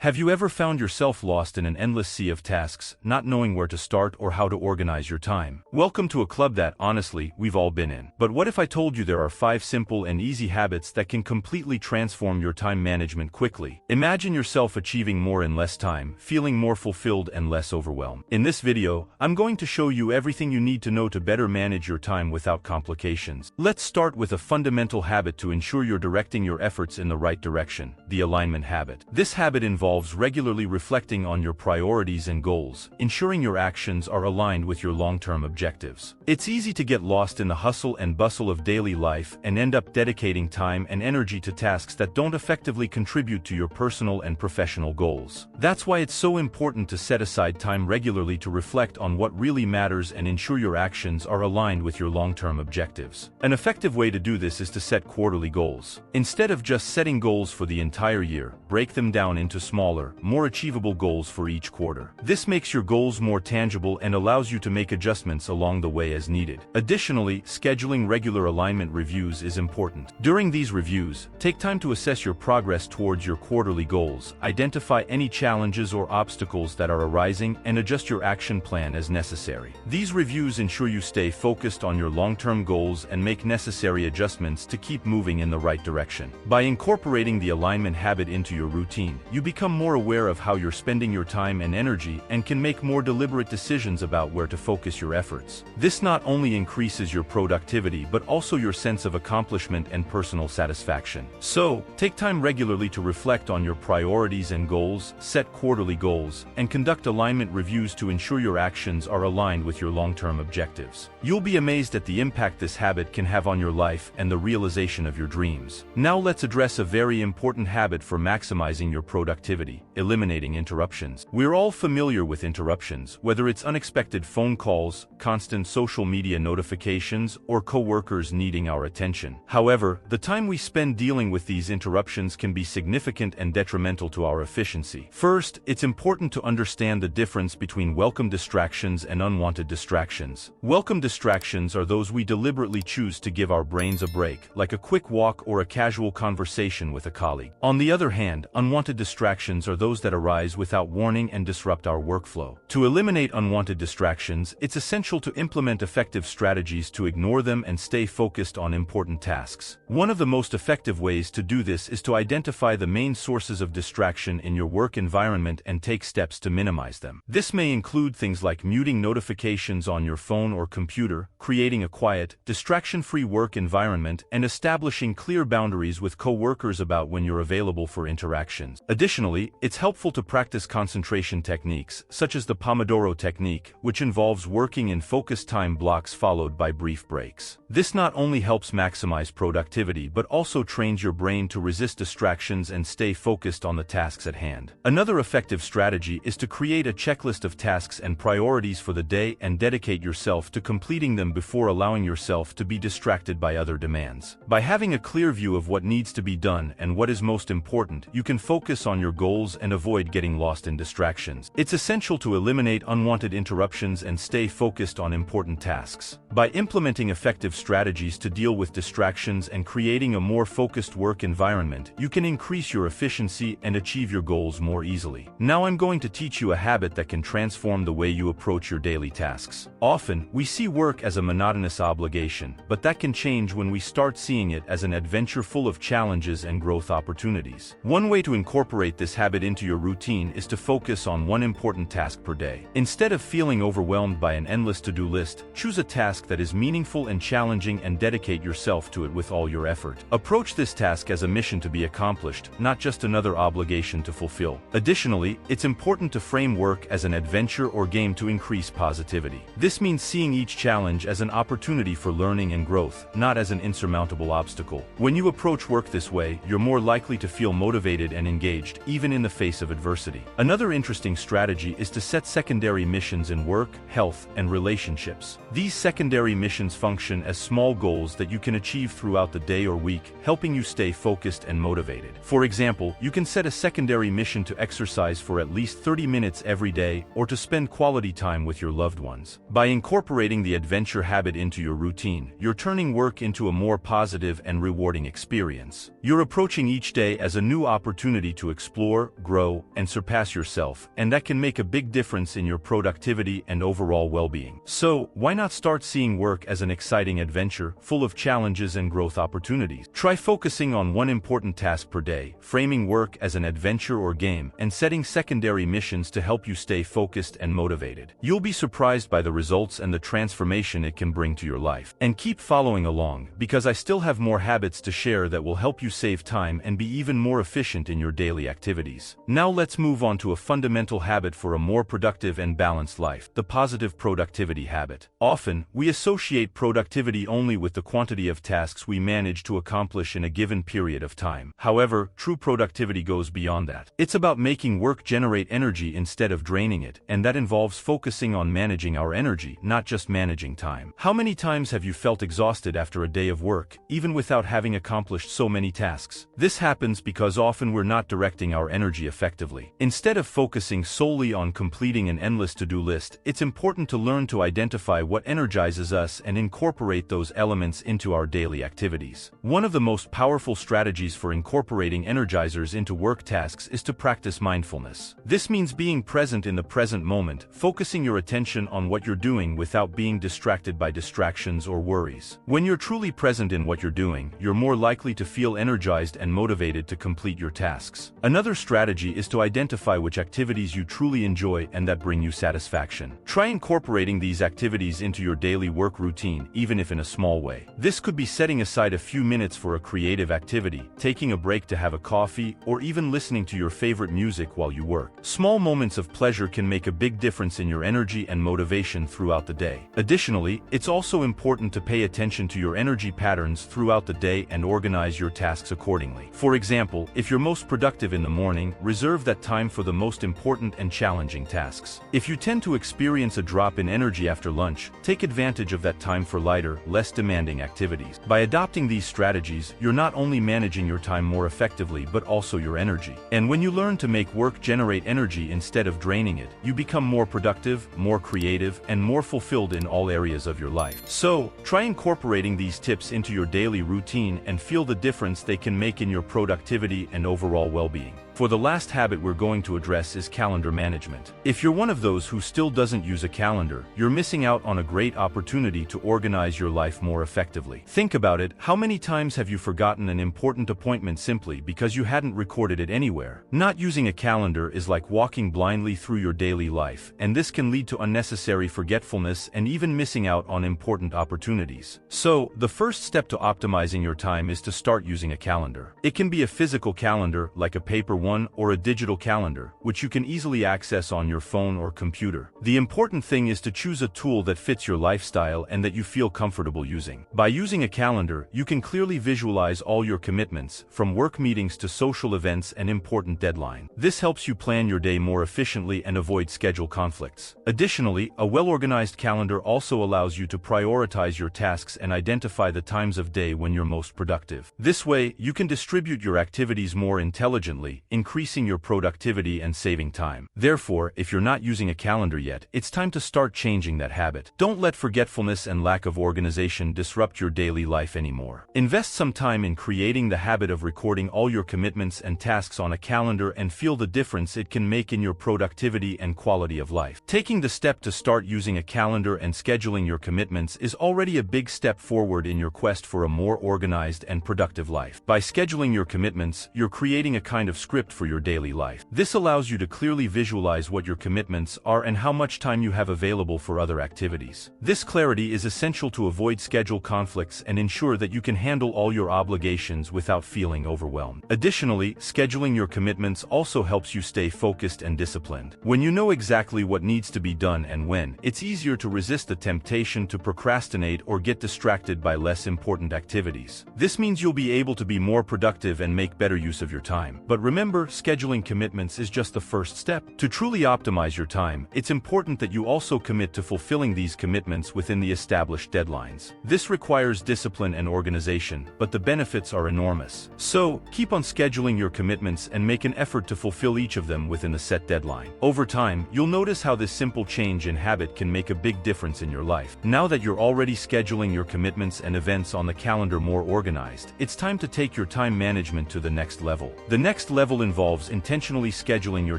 Have you ever found yourself lost in an endless sea of tasks, not knowing where to start or how to organize your time? Welcome to a club that, honestly, we've all been in. But what if I told you there are 5 simple and easy habits that can completely transform your time management quickly? Imagine yourself achieving more in less time, feeling more fulfilled and less overwhelmed. In this video, I'm going to show you everything you need to know to better manage your time without complications. Let's start with a fundamental habit to ensure you're directing your efforts in the right direction: the alignment habit. This habit involves regularly reflecting on your priorities and goals, ensuring your actions are aligned with your long-term objectives. It's easy to get lost in the hustle and bustle of daily life and end up dedicating time and energy to tasks that don't effectively contribute to your personal and professional goals. That's why it's so important to set aside time regularly to reflect on what really matters and ensure your actions are aligned with your long-term objectives. An effective way to do this is to set quarterly goals. Instead of just setting goals for the entire year, break them down into smaller, more achievable goals for each quarter. This makes your goals more tangible and allows you to make adjustments along the way as needed. Additionally, scheduling regular alignment reviews is important. During these reviews, take time to assess your progress towards your quarterly goals, identify any challenges or obstacles that are arising, and adjust your action plan as necessary. These reviews ensure you stay focused on your long-term goals and make necessary adjustments to keep moving in the right direction. By incorporating the alignment habit into your routine, you become more aware of how you're spending your time and energy and can make more deliberate decisions about where to focus your efforts. This not only increases your productivity but also your sense of accomplishment and personal satisfaction. So, take time regularly to reflect on your priorities and goals, set quarterly goals, and conduct alignment reviews to ensure your actions are aligned with your long-term objectives. You'll be amazed at the impact this habit can have on your life and the realization of your dreams. Now let's address a very important habit for maximizing your productivity: eliminating interruptions. We're all familiar with interruptions, whether it's unexpected phone calls, constant social media notifications, or coworkers needing our attention. However, the time we spend dealing with these interruptions can be significant and detrimental to our efficiency. First, it's important to understand the difference between welcome distractions and unwanted distractions. Welcome distractions are those we deliberately choose to give our brains a break, like a quick walk or a casual conversation with a colleague. On the other hand, unwanted distractions are those that arise without warning and disrupt our workflow. To eliminate unwanted distractions, it's essential to implement effective strategies to ignore them and stay focused on important tasks. One of the most effective ways to do this is to identify the main sources of distraction in your work environment and take steps to minimize them. This may include things like muting notifications on your phone or computer, creating a quiet, distraction-free work environment, and establishing clear boundaries with coworkers about when you're available for interactions. Additionally, it's helpful to practice concentration techniques, such as the Pomodoro technique, which involves working in focused time blocks followed by brief breaks. This not only helps maximize productivity but also trains your brain to resist distractions and stay focused on the tasks at hand. Another effective strategy is to create a checklist of tasks and priorities for the day and dedicate yourself to completing them before allowing yourself to be distracted by other demands. By having a clear view of what needs to be done and what is most important, you can focus on your goals and avoid getting lost in distractions. It's essential to eliminate unwanted interruptions and stay focused on important tasks. By implementing effective strategies to deal with distractions and creating a more focused work environment, you can increase your efficiency and achieve your goals more easily. Now I'm going to teach you a habit that can transform the way you approach your daily tasks. Often, we see work as a monotonous obligation, but that can change when we start seeing it as an adventure full of challenges and growth opportunities. One way to incorporate this habit into your routine is to focus on one important task per day. Instead of feeling overwhelmed by an endless to-do list, choose a task that is meaningful and challenging and dedicate yourself to it with all your effort. Approach this task as a mission to be accomplished, not just another obligation to fulfill. Additionally, it's important to frame work as an adventure or game to increase positivity. This means seeing each challenge as an opportunity for learning and growth, not as an insurmountable obstacle. When you approach work this way, you're more likely to feel motivated and engaged, even in the face of adversity. Another interesting strategy is to set secondary missions in work, health, and relationships. These secondary missions function as small goals that you can achieve throughout the day or week, helping you stay focused and motivated. For example, you can set a secondary mission to exercise for at least 30 minutes every day or to spend quality time with your loved ones. By incorporating the adventure habit into your routine, you're turning work into a more positive and rewarding experience. You're approaching each day as a new opportunity to explore explore, grow, and surpass yourself, and that can make a big difference in your productivity and overall well-being. So, why not start seeing work as an exciting adventure, full of challenges and growth opportunities? Try focusing on one important task per day, framing work as an adventure or game, and setting secondary missions to help you stay focused and motivated. You'll be surprised by the results and the transformation it can bring to your life. And keep following along, because I still have more habits to share that will help you save time and be even more efficient in your daily activities. Now let's move on to a fundamental habit for a more productive and balanced life: the positive productivity habit. Often, we associate productivity only with the quantity of tasks we manage to accomplish in a given period of time. However, true productivity goes beyond that. It's about making work generate energy instead of draining it, and that involves focusing on managing our energy, not just managing time. How many times have you felt exhausted after a day of work, even without having accomplished so many tasks? This happens because often we're not directing our energy effectively. Instead of focusing solely on completing an endless to-do list, it's important to learn to identify what energizes us and incorporate those elements into our daily activities. One of the most powerful strategies for incorporating energizers into work tasks is to practice mindfulness. This means being present in the present moment, focusing your attention on what you're doing without being distracted by distractions or worries. When you're truly present in what you're doing, you're more likely to feel energized and motivated to complete your tasks. Another strategy is to identify which activities you truly enjoy and that bring you satisfaction. Try incorporating these activities into your daily work routine, even if in a small way. This could be setting aside a few minutes for a creative activity, taking a break to have a coffee, or even listening to your favorite music while you work. Small moments of pleasure can make a big difference in your energy and motivation throughout the day. Additionally, it's also important to pay attention to your energy patterns throughout the day and organize your tasks accordingly. For example, if you're most productive in the morning, reserve that time for the most important and challenging tasks. If you tend to experience a drop in energy after lunch, take advantage of that time for lighter, less demanding activities. By adopting these strategies, you're not only managing your time more effectively but also your energy. And when you learn to make work generate energy instead of draining it, you become more productive, more creative, and more fulfilled in all areas of your life. So, try incorporating these tips into your daily routine and feel the difference they can make in your productivity and overall well-being. For the last habit we're going to address is calendar management. If you're one of those who still doesn't use a calendar, you're missing out on a great opportunity to organize your life more effectively. Think about it: how many times have you forgotten an important appointment simply because you hadn't recorded it anywhere? Not using a calendar is like walking blindly through your daily life, and this can lead to unnecessary forgetfulness and even missing out on important opportunities. So, the first step to optimizing your time is to start using a calendar. It can be a physical calendar, like a paper one, or a digital calendar, which you can easily access on your phone or computer. The important thing is to choose a tool that fits your lifestyle and that you feel comfortable using. By using a calendar, you can clearly visualize all your commitments, from work meetings to social events and important deadlines. This helps you plan your day more efficiently and avoid schedule conflicts. Additionally, a well-organized calendar also allows you to prioritize your tasks and identify the times of day when you're most productive. This way, you can distribute your activities more intelligently, increasing your productivity and saving time. Therefore, if you're not using a calendar yet, it's time to start changing that habit. Don't let forgetfulness and lack of organization disrupt your daily life anymore. Invest some time in creating the habit of recording all your commitments and tasks on a calendar and feel the difference it can make in your productivity and quality of life. Taking the step to start using a calendar and scheduling your commitments is already a big step forward in your quest for a more organized and productive life. By scheduling your commitments, you're creating a kind of script for your daily life. This allows you to clearly visualize what your commitments are and how much time you have available for other activities. This clarity is essential to avoid schedule conflicts and ensure that you can handle all your obligations without feeling overwhelmed. Additionally, scheduling your commitments also helps you stay focused and disciplined. When you know exactly what needs to be done and when, it's easier to resist the temptation to procrastinate or get distracted by less important activities. This means you'll be able to be more productive and make better use of your time. But remember, scheduling commitments is just the first step. To truly optimize your time, it's important that you also commit to fulfilling these commitments within the established deadlines. This requires discipline and organization, but the benefits are enormous. So, keep on scheduling your commitments and make an effort to fulfill each of them within the set deadline. Over time, you'll notice how this simple change in habit can make a big difference in your life. Now that you're already scheduling your commitments and events on the calendar more organized, it's time to take your time management to the next level. The next level level involves intentionally scheduling your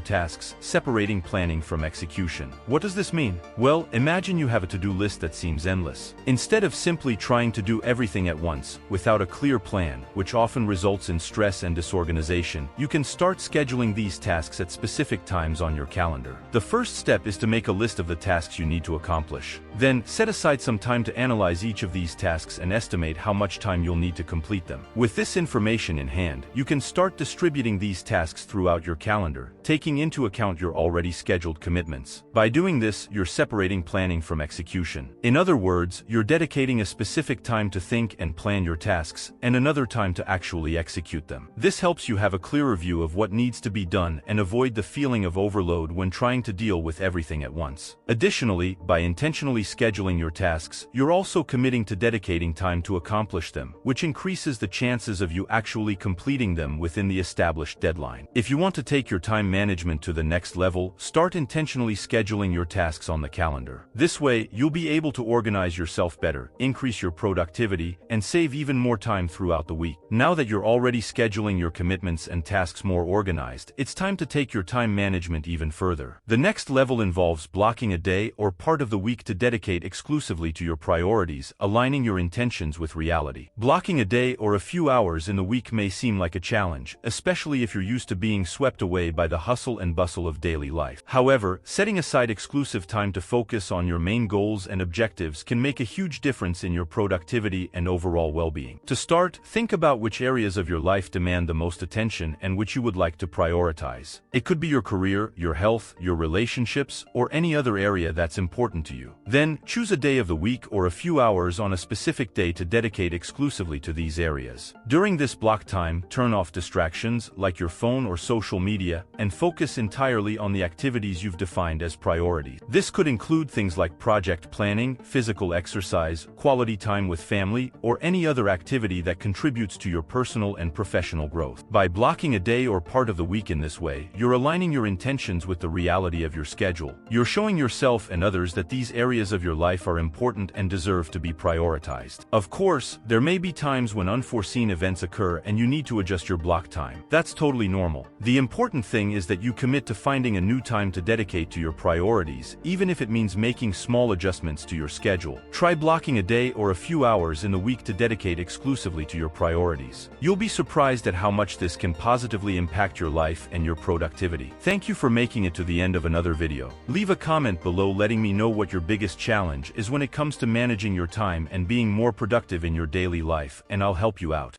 tasks, separating planning from execution. What does this mean? Well, imagine you have a to-do list that seems endless. Instead of simply trying to do everything at once, without a clear plan, which often results in stress and disorganization, you can start scheduling these tasks at specific times on your calendar. The first step is to make a list of the tasks you need to accomplish. Then, set aside some time to analyze each of these tasks and estimate how much time you'll need to complete them. With this information in hand, you can start distributing these tasks throughout your calendar, taking into account your already scheduled commitments. By doing this, you're separating planning from execution. In other words, you're dedicating a specific time to think and plan your tasks, and another time to actually execute them. This helps you have a clearer view of what needs to be done and avoid the feeling of overload when trying to deal with everything at once. Additionally, by intentionally scheduling your tasks, you're also committing to dedicating time to accomplish them, which increases the chances of you actually completing them within the established deadline. If you want to take your time management to the next level, start intentionally scheduling your tasks on the calendar. This way, you'll be able to organize yourself better, increase your productivity, and save even more time throughout the week. Now that you're already scheduling your commitments and tasks more organized, it's time to take your time management even further. The next level involves blocking a day or part of the week to dedicate exclusively to your priorities, aligning your intentions with reality. Blocking a day or a few hours in the week may seem like a challenge, especially if you're used to being swept away by the hustle and bustle of daily life. However, setting aside exclusive time to focus on your main goals and objectives can make a huge difference in your productivity and overall well-being. To start, think about which areas of your life demand the most attention and which you would like to prioritize. It could be your career, your health, your relationships, or any other area that's important to you. Then, choose a day of the week or a few hours on a specific day to dedicate exclusively to these areas. During this block time, turn off distractions, like your phone or social media, and focus entirely on the activities you've defined as priorities. This could include things like project planning, physical exercise, quality time with family, or any other activity that contributes to your personal and professional growth. By blocking a day or part of the week in this way, you're aligning your intentions with the reality of your schedule. You're showing yourself and others that these areas of your life are important and deserve to be prioritized. Of course, there may be times when unforeseen events occur and you need to adjust your block time. That's totally normal. The important thing is that you commit to finding a new time to dedicate to your priorities, even if it means making small adjustments to your schedule. Try blocking a day or a few hours in the week to dedicate exclusively to your priorities. You'll be surprised at how much this can positively impact your life and your productivity. Thank you for making it to the end of another video. Leave a comment below letting me know what your biggest challenge is when it comes to managing your time and being more productive in your daily life, and I'll help you out.